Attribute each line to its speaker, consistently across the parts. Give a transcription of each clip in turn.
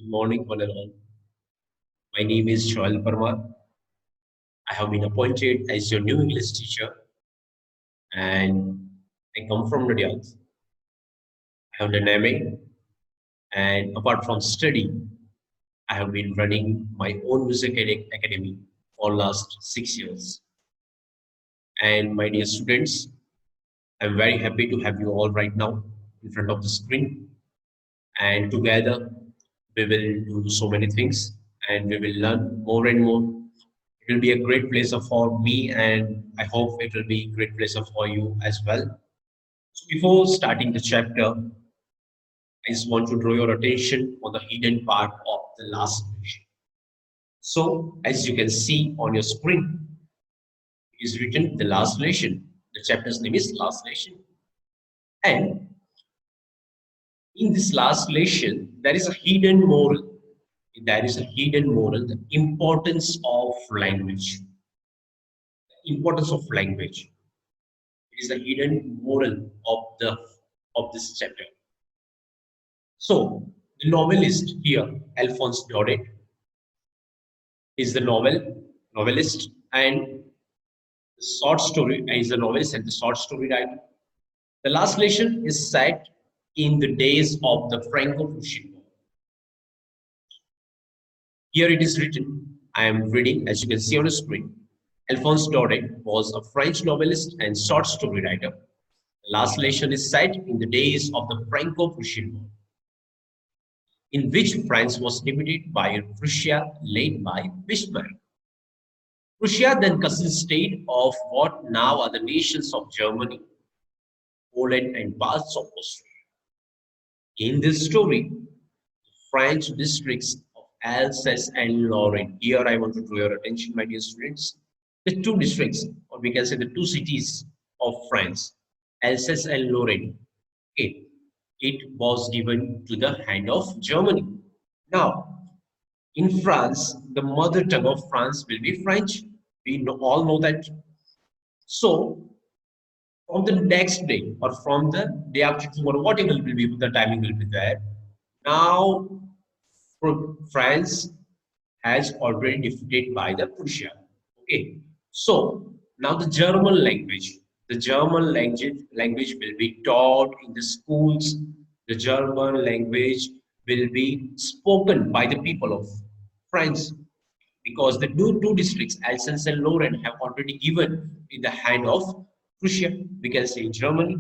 Speaker 1: Good morning, one and all. My name is Joel Parmar. I have been appointed as your new English teacher, and I come from Riyadh. I have done MA, and apart from study, I have been running my own music academy for last 6 years. And my dear students, I'm very happy to have you all right now in front of the screen. And together, we will do so many things, and we will learn more and more. It will be a great pleasure for me, and I hope it will be a great pleasure for you as well. So before starting the chapter, I just want to draw your attention on the hidden part of the last section. So as you can see on your screen, it is written the last lesson. The chapter's name is last lesson. And in this last lesson, there is a hidden moral. There is a hidden moral, the importance of language. The importance of language. It is the hidden moral of this chapter. So the novelist here, Alphonse Daudet, is the novelist, and the short story is the novelist and the short story writer. The last lesson is set in the days of the Franco-Prussian War. Here it is written. I am reading, as you can see on the screen. Alphonse Daudet was a French novelist and short story writer. The last lesson is set in the days of the Franco-Prussian War, in which France was defeated by Prussia led by Bismarck. Prussia then consisted of what now are the nations of Germany, Poland, and parts of Austria. In this story, the French districts of Alsace and Lorraine. Here I want to draw your attention, my dear students. The two districts, or we can say the two cities of France, Alsace and Lorraine. Okay, it was given to the hand of Germany. Now, in France, the mother tongue of France will be French. All know that. So, from the next day or from the day after tomorrow, whatever will be, the timing will be there. Now, France has already defeated by the Prussia. Okay, so now the German language will be taught in the schools. The German language will be spoken by the people of France, because the two districts, Alsace and Lorraine, have already given in the hand of Prussia. We can say Germany.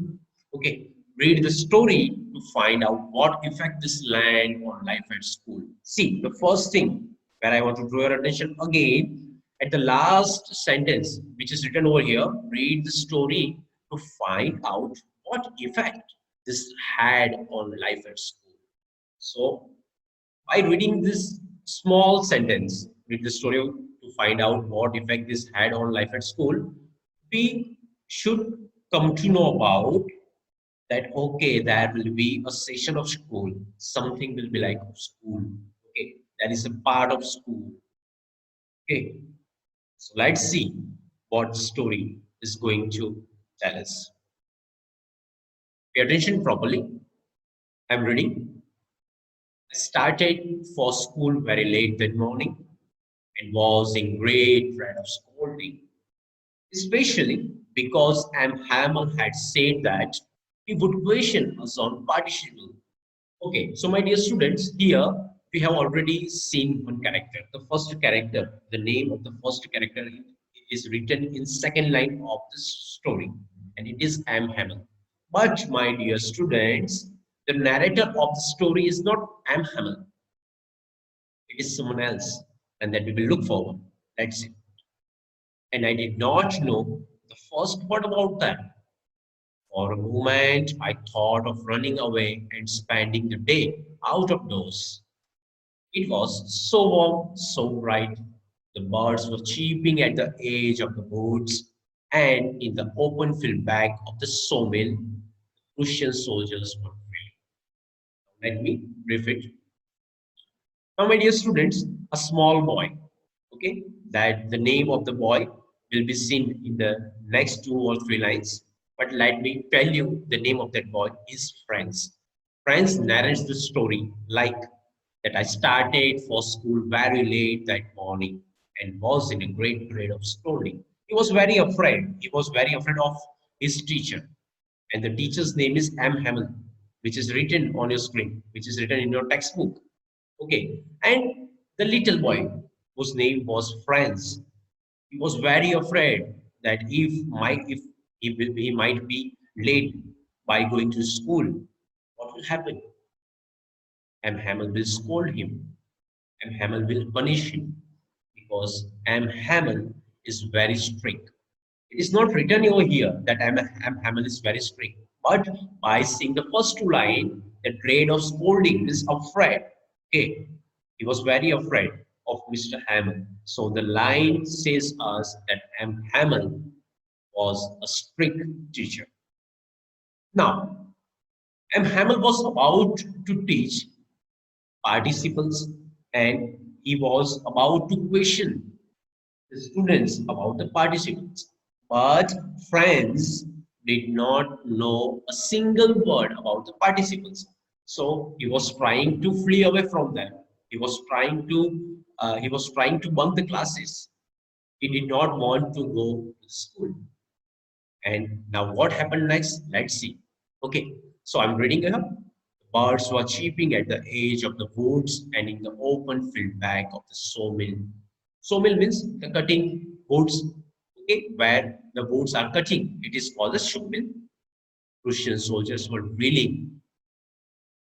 Speaker 1: Okay, read the story to find out what effect this land on life at school. See, the first thing where I want to draw your attention again, at the last sentence, which is written over here, read the story to find out what effect this had on life at school. So, by reading this small sentence, read the story to find out what effect this had on life at school, we should come to know about that, okay, there will be a session of school, something will be like school. Okay, that is a part of school. Okay, so let's see what story is going to tell us. Pay attention properly. I'm reading. I started for school very late that morning and was in great dread of scolding, especially because M. Hamel had said that he would question us on participle. Okay, so my dear students, here we have already seen one character. The first character, the name of the first character is written in second line of this story, and it is M. Hamel. But my dear students, the narrator of the story is not M. Hamel. It is someone else, and that we will look forward. That's it. And I did not know the first part about that. For a moment, I thought of running away and spending the day out of doors. It was so warm, so bright. The birds were chirping at the edge of the woods, and in the open field back of the sawmill, Prussian soldiers were drilling. Let me brief it. Now, my dear students, a small boy, okay, that the name of the boy will be seen in the next two or three lines. But let me tell you, the name of that boy is Franz. Franz narrates the story like that I started for school very late that morning and was in a great grade of scolding. He was very afraid. He was very afraid of his teacher. And the teacher's name is M. Hamill, which is written on your screen, which is written in your textbook. Okay. And the little boy, whose name was Franz, he was very afraid that if he might be late by going to school, what will happen? M. Hamill will scold him. M. Hamill will punish him because M. Hamill is very strict. It is not written over here that M. Hamill is very strict, but by seeing the first two lines, the grade of scolding is afraid. Okay, he was very afraid of Mr. Hamill. So the line says us that M. Hamill was a strict teacher. Now, M. Hamill was about to teach participles and he was about to question the students about the participants. But Franz did not know a single word about the participants. So he was trying to flee away from them. He was trying to bunk the classes. He did not want to go to school. And now what happened next? Let's see. Okay, so I'm reading here. Birds were chirping at the edge of the woods and in the open field back of the sawmill. Sawmill means the cutting woods, okay, where the woods are cutting. It is called the sawmill. Prussian soldiers were drilling.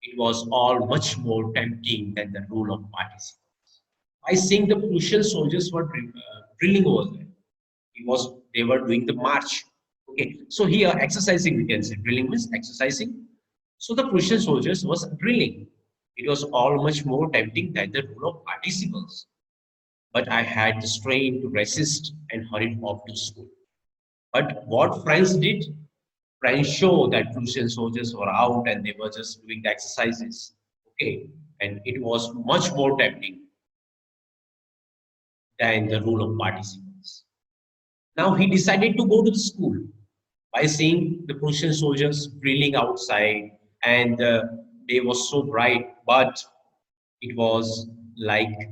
Speaker 1: It was all much more tempting than the rule of participants. I think the Prussian soldiers were drilling over there. They were doing the march. Okay, so here exercising we can say drilling means exercising. So the Prussian soldiers was drilling. It was all much more tempting than the rule of participles. But I had the strength to resist and hurried off to school. But what France did, France showed that Prussian soldiers were out and they were just doing the exercises. Okay, and it was much more tempting than the rule of participants. Now he decided to go to the school by seeing the Prussian soldiers drilling outside, and the day was so bright, but it was like a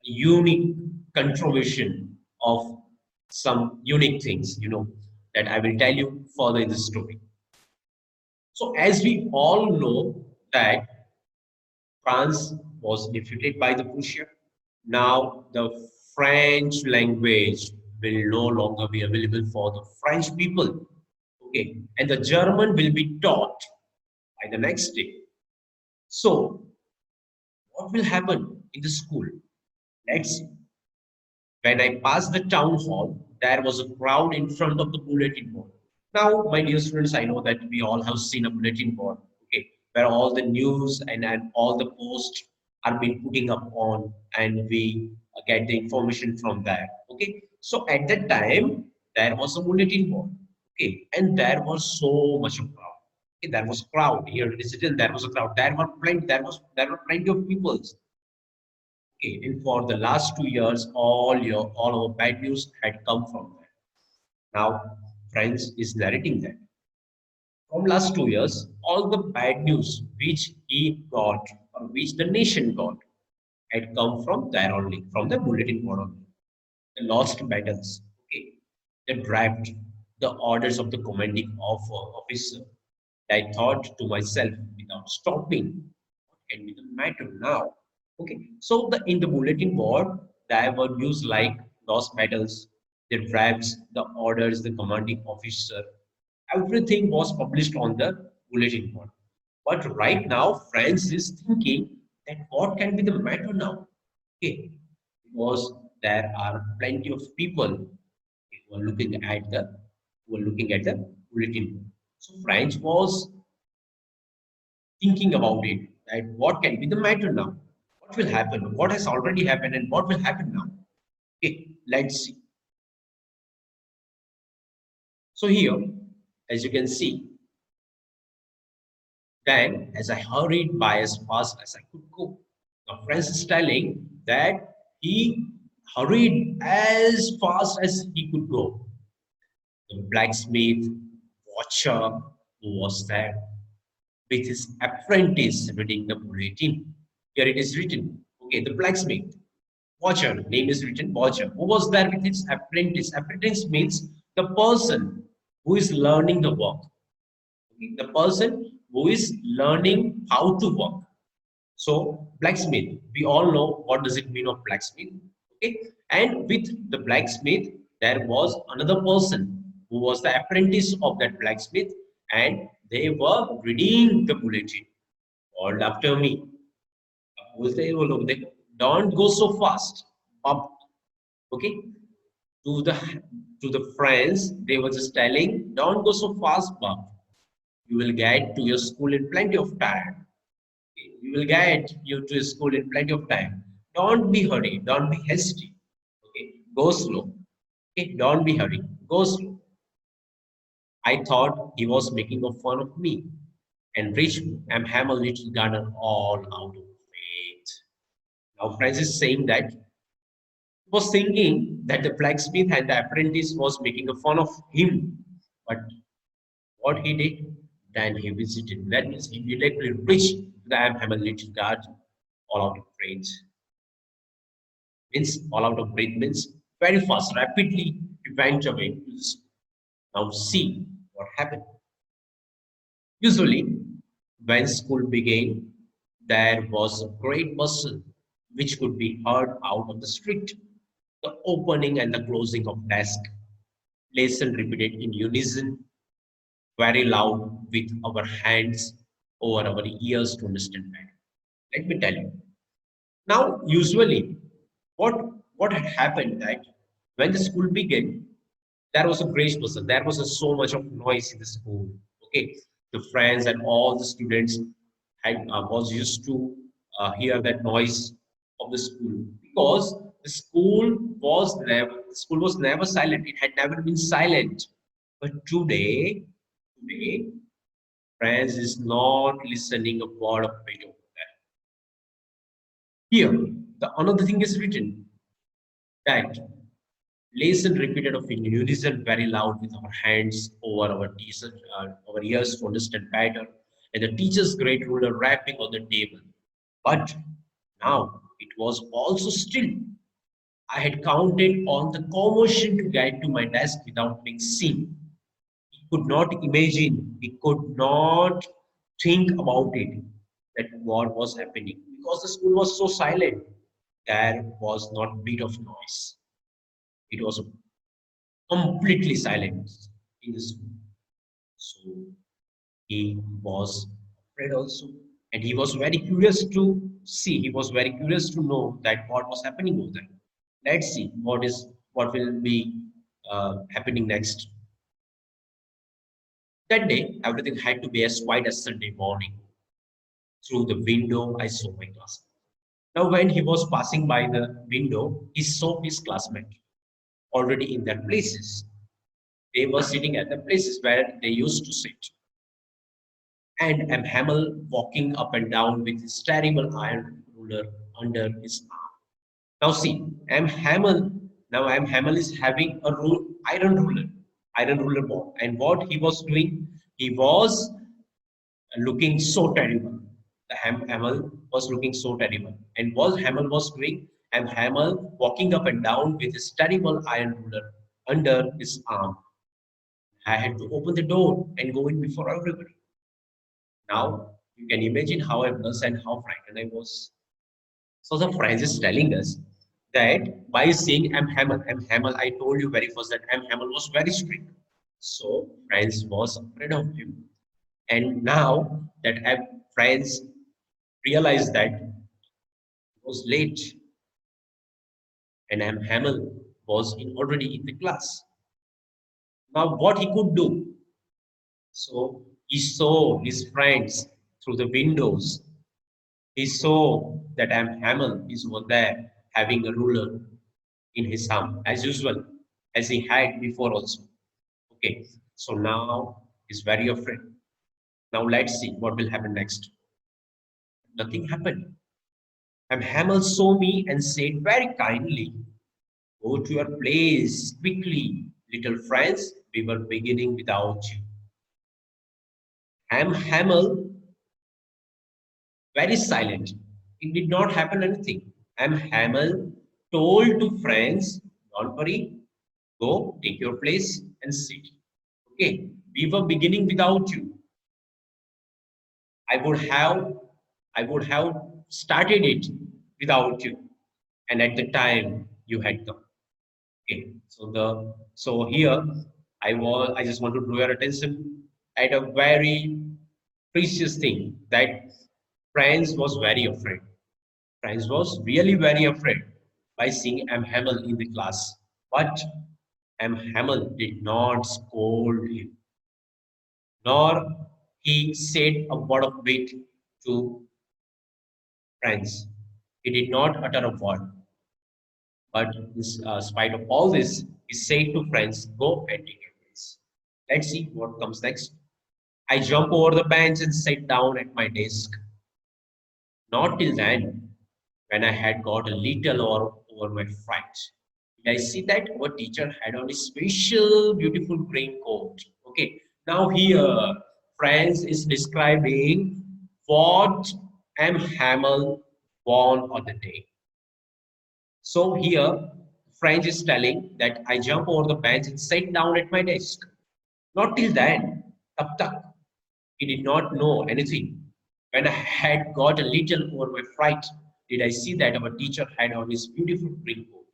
Speaker 1: unique contribution of some unique things, that I will tell you further in the story. So, as we all know that France was defeated by the Prussia, now the French language will no longer be available for the French people. Okay, and the German will be taught by the next day. So, what will happen in the school? Let's see. When I passed the town hall, there was a crowd in front of the bulletin board. Now, my dear students, I know that we all have seen a bulletin board, okay, where all the news and all the posts are being putting up on, and we get the information from there. Okay, so at that time, there was a bulletin board, okay, and there was so much of crowd. Okay, there was crowd here. Digital, there was a crowd. There were plenty of people. Okay, and for the last 2 years, all our bad news had come from that. Now, Franz is narrating that. From last 2 years, all the bad news which he got or which the nation got had come from there only, from the bulletin board only. The lost battles, okay, the draft, the orders of the commanding officer. I thought to myself without stopping, what can be the matter now? Okay, so in the bulletin board, there were news like lost battles, the drafts, the orders, the commanding officer. Everything was published on the bulletin board. But right now, France is thinking that what can be the matter now? Okay, because there are plenty of people who are looking at the bulletin board. So France was thinking about it, that what can be the matter now? What will happen? What has already happened and what will happen now? Okay, let's see. So here, as you can see, then as I hurried by as fast as I could go. Now Franz is telling that he hurried as fast as he could go. The blacksmith, watcher who was there with his apprentice reading the bulletin. Here it is written. Okay, the blacksmith. Watcher, name is written Watcher, who was there with his apprentice. Apprentice means the person who is learning the work. Okay, the person who is learning how to work. So blacksmith, we all know what does it mean of blacksmith. Okay, and with the blacksmith, there was another person who was the apprentice of that blacksmith, and they were reading the bulletin. Called after me. बोलते हैं वो लोग देखो, don't go so fast. Up, okay? To the to the friends, they were just telling, don't go so fast, Bob. You will get to your school in plenty of time. You will get you to school in plenty of time. Don't be hurry. Don't be hasty. Okay, go slow. Okay, don't be hurry. Go slow. I thought he was making a fun of me and reached me. I'm Hammer Little Garden all out of faith. Now Francis is saying that was thinking that the blacksmith and the apprentice was making a fun of him. But what he did, then he visited. That means he directly reached the Hammer Little Garden all out of rage. Means all out of breath means very fast, rapidly he went away. Now see what happened. Usually, when school began, there was a great bustle which could be heard out of the street. The opening and the closing of desk, lesson repeated in unison, very loud with our hands over our ears to understand better. Let me tell you. Now, usually, what what had happened that when the school began, there was a great person. There was so much of noise in the school. Okay, the friends and all the students had was used to hear that noise of the school because the school was never silent. It had never been silent. But today, friends is not listening a word of it over there. Here, the another thing is written that lesson repeated of in unison very loud with our hands over our ears to understand better, and the teacher's great ruler rapping on the table. But now it was also still. I had counted on the commotion to get to my desk without being seen. He could not imagine, he could not think about it, that what was happening. Because the school was so silent, there was not a bit of noise. It was completely silent in the school. So he was afraid also. And he was very curious to see, he was very curious to know that what was happening over there. Let's see what will be happening next. That day, everything had to be as quiet as Sunday morning. Through the window, I saw my class. Now, when he was passing by the window, he saw his classmate already in their places. They were sitting at the places where they used to sit. And M. Hamel walking up and down with his terrible iron ruler under his arm. Now see, M. Hamel is having a iron ruler board. And what he was doing, he was looking so terrible. The Hamel was looking so terrible. And what Hamel was doing, M. Hamel walking up and down with his terrible iron ruler under his arm. I had to open the door and go in before everybody. Now you can imagine how I was and how frightened I was. So the Franz is telling us that by seeing M. Hamel, I told you very first that M. Hamel was very strict. So Franz was afraid of him. And now that Franz realized that it was late and M. Hamel was already in the class. Now what he could do? So he saw his friends through the windows. He saw that Hamel is over there having a ruler in his arm, as usual, as he had before also. Okay, so now he's very afraid. Now let's see what will happen next. Nothing happened. And Hamel saw me and said very kindly, go to your place quickly, little friends. We were beginning without you. Hamel, very silent. It did not happen anything. M. Hamel told to friends, don't worry, go take your place and sit. Okay, we were beginning without you. I would have I would have started it without you. And at the time you had come. Okay. So here I just want to draw your attention at a very precious thing that Franz was very afraid. Franz was really very afraid by seeing M. Hamel in the class. But M. Hamel did not scold him, nor he said a word of wit to Franz. He did not utter a word. But in spite of all this, he said to Franz, go and take your place. Let's see what comes next. I jump over the bench and sit down at my desk. Not till then, when I had got a little over my fright. I see that our teacher had on a special beautiful green coat. Okay, now here Franz is describing what M. Hamel won on the day. So here Franz is telling that I jump over the bench and sit down at my desk. Not till then, tab tak. He did not know anything. When I had got a little over my fright, did I see that our teacher had on his beautiful green coat.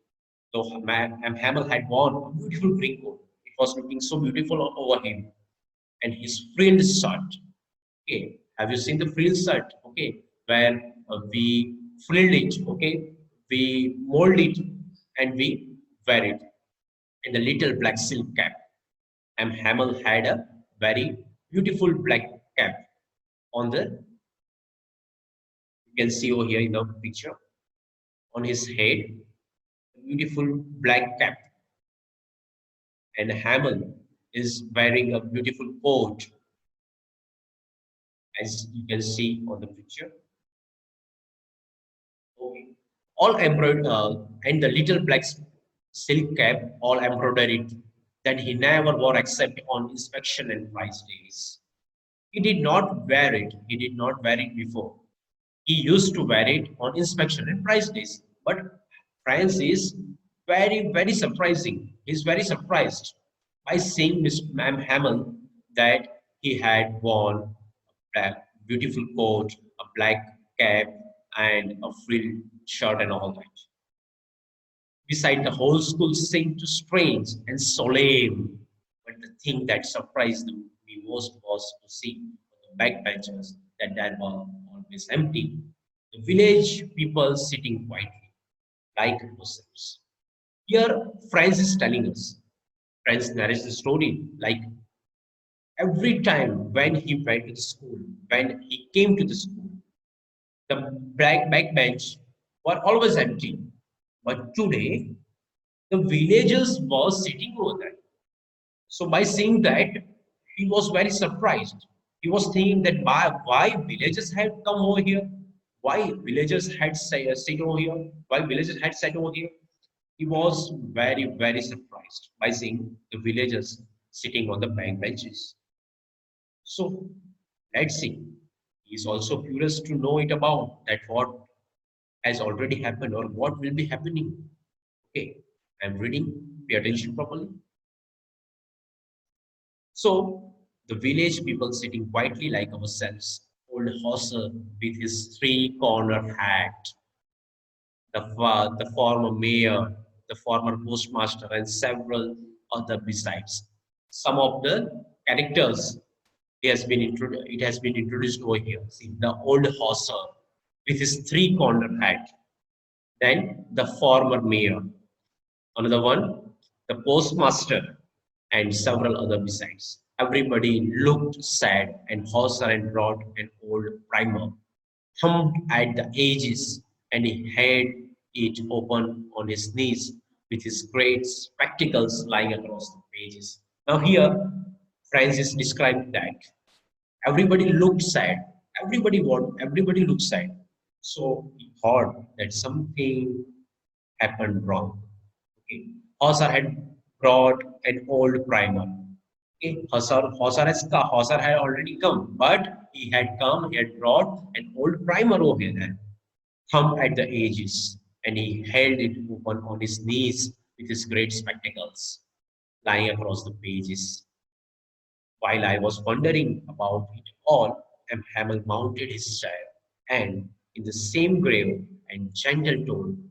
Speaker 1: So Hamel had worn a beautiful green coat. It was looking so beautiful over him. And his frilled shirt. Okay, have you seen the frilled shirt? Okay, where we frilled it. Okay, we mold it and we wear it. And the little black silk cap. Hamel had a very beautiful black cap on the, you can see over here in the picture, on his head, a beautiful black cap. And Hamel is wearing a beautiful coat, as you can see on the picture. Okay. All embroidered, and the little black silk cap, all embroidered that he never wore except on inspection and prize days. He did not wear it. He did not wear it before. He used to wear it on inspection and prize days. But France is very surprising. He's very surprised by seeing Miss Ma'am Hamel that he had worn a black, beautiful coat, a black cap, and a frilled shirt and all that. Beside the whole school seemed to strange and solemn. But the thing that surprised me most was to see the backbenchers that were always empty. The village people sitting quietly, like ourselves. Here, Franz is telling us. Franz narrates the story like every time when he went to the school, when he came to the school, the black backbench were always empty. But today, the villagers were sitting over there. So by seeing that, he was very surprised. He was thinking that why villagers had come over here, why villagers had sit over here, why villagers had sat over here. He was very surprised by seeing the villagers sitting on the bank benches. So let's see. He is also curious to know it about that what has already happened or what will be happening. Okay, I'm reading. Pay attention properly. So the village people sitting quietly like ourselves. Old Hauser with his three-corner hat, the former mayor, the former postmaster, and several other besides. Some of the characters it has been introduced over here. See the old Hauser with his three-corner hat, then the former mayor, another one, the postmaster, and several other besides. Everybody looked sad, and Hauser and brought an old primer, thumbed at the edges, and he had it open on his knees with his great spectacles lying across the pages. Now here, Francis described that everybody looked sad. Everybody looked sad. So he thought that something happened wrong. Okay. Hauser had brought an old primer. Okay. Hauser had already come, but he had brought an old primer over there. thumb at the edges, and he held it open on his knees with his great spectacles lying across the pages. While I was wondering about it all, M. Hamel mounted his chair, and in the same grave and gentle tone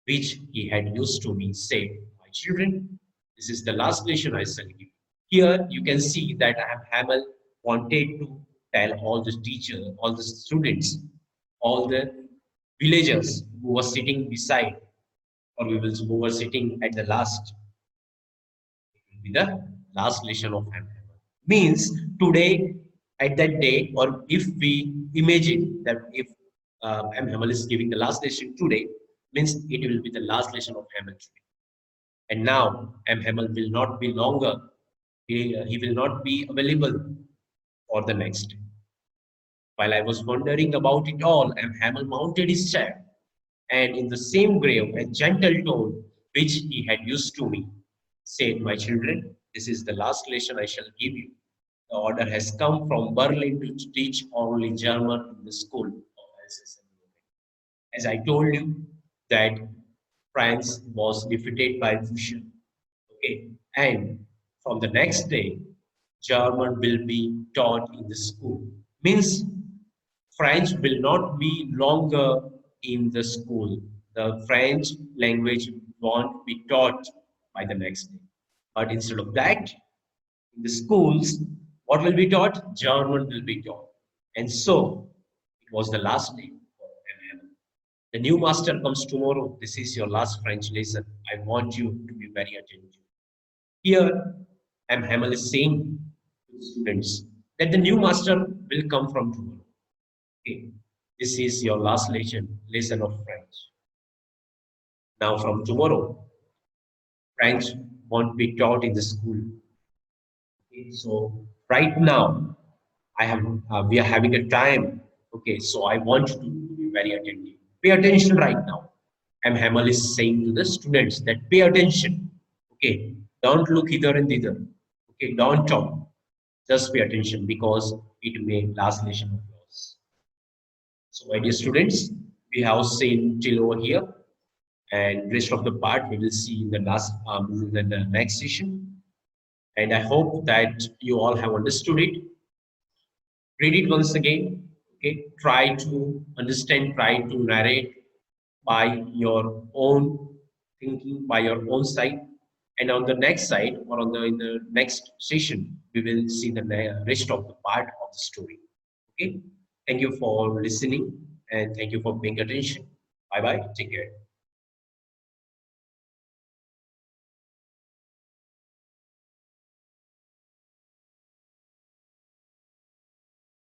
Speaker 1: which he had used to me, said, "My children, this is the last lesson I shall give you." Here you can see that M. Hamel wanted to tell all the teachers, all the students, all the villagers who were sitting beside, or we will who were sitting at the last, be the last lesson of M. Hamel. Means today, at that day, or if we imagine that if M. Hamel is giving the last lesson today, means it will be the last lesson of Hamel today. And now M. Hamel will not be longer, he will not be available for the next day. While I was wondering about it all, M. Hamel mounted his chair, and in the same grave and gentle tone which he had used to me, said, "My children, this is the last lesson I shall give you. The order has come from Berlin to teach only German in the school of Alsace. As I told you that France was defeated by fusion. Okay, and from the next day, German will be taught in the school. Means French will not be longer in the school. The French language won't be taught by the next day. But instead of that, in the schools, what will be taught? German will be taught. And so it was the last day for MM. The new master comes tomorrow. This is your last French lesson. I want you to be very attentive. Here, M. Hamel is saying to the students that the new master will come from tomorrow. Okay, this is your last lesson of French. Now, from tomorrow, French won't be taught in the school. Okay, so right now, we are having a time. Okay, so I want you to be very attentive. Pay attention right now. M. Hamel is saying to the students that pay attention. Okay, don't look either and thither. Okay, don't talk. Just pay attention because it may last lesson of yours. So, my dear students, we have seen till over here, and rest of the part we will see in the in the next session. And I hope that you all have understood it. Read it once again. Okay, try to understand, try to narrate by your own thinking, by your own side. And on the next side, or on the in the next session, we will see the rest of the part of the story. Okay. Thank you for listening and thank you for paying attention. Bye bye. Take care.